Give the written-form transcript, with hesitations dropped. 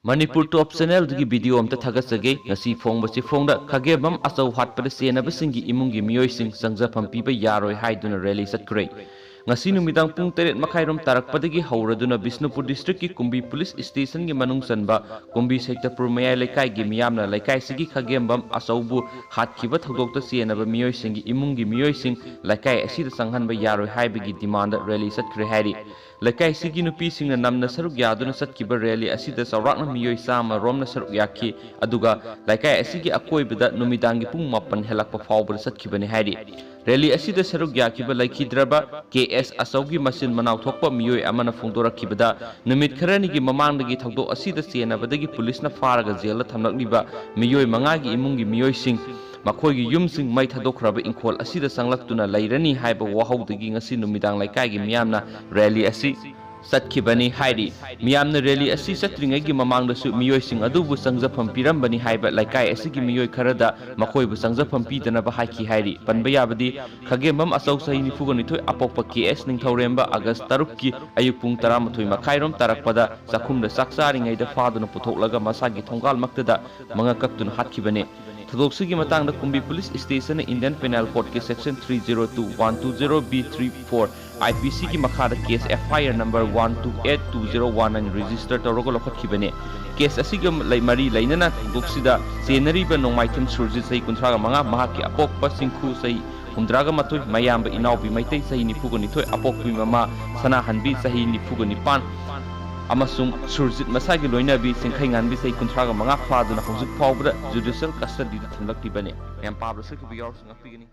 Manipur Top Channel की video अमता थगसगे ngasi फोंगबसी फोंगदा खगेबम असौ हाटपद सेनबसिंगी इमुंगी मियोइसिंग संगजाफम पीबा यारोय हाइदुना rally सटक्रे ngasi numitang pung 8 makhairom tarakpadagi hauraduna Bisnupur district ki Kumbi police station gi manung sanba Kumbi sector mayai laikai gi miyamna laikai sigi khagembam asaubu hatkiba thoudok ta senaba miyoi singi imungi miyoi sing laikai asida sanghanba yaroi haibagi demand rally satkre hari laikai sigi nupi singna namna saruk yaduna satkiba rally asida sawrakna miyoi sama romna saruk yakhi aduga laikai asigi akoibada numidangi pung 8 helakpa fawbur satkibani hari rally asida saruk yakiba laikhidraba KS asaugi masin manau thokpa miyoi amana phongdorakibada numit kharani gi mamangdagi thoudok asida senabadagi police na faraga jela thamlakliba miyoi mangagi imungi miyoi sing makhoi yum sing mai thadokraba inkhol asida sanglaktuna lairani haiba wahaudagi ngasi numidang laikai gi miyamna rally asi satkhibani hairi miyamna rally asi satringai gi mamangda su miyoi sing adubu sangjafam pirambani haiba laikai asigi miyoi kharada makhoi bu sangjafam pidana ba haiki hairi panba yabadi khagembam asau sahi nifuga nithoi apokpa KS ningthauremba August 3 ki ayuk pung 13 makhairom tarakpada Chakhumda Chak charingaida faduna puthoklaga masagi thonggal maktada mangakaktuna hatkhibani thoudok matang da Kumbi police station Indian penal code ke section 302.120B34 IPC ki makhada case FIR number 1282019 register torogo lokhatkibane case asiga mari lainana thoudok sida senariba nongmaitim surjit sai 35 mahaki apokpa singkhu sai 138 mayamba inaubi maitai sai nifugani thoi apokpi mama sana hanbi sai nifugani pan amasung surjit masagi loinabi singkhai nganbi sai 35 faduna hojik fawbra judicial custody da thamlakti bane yam pabra sakbi yaw singapigani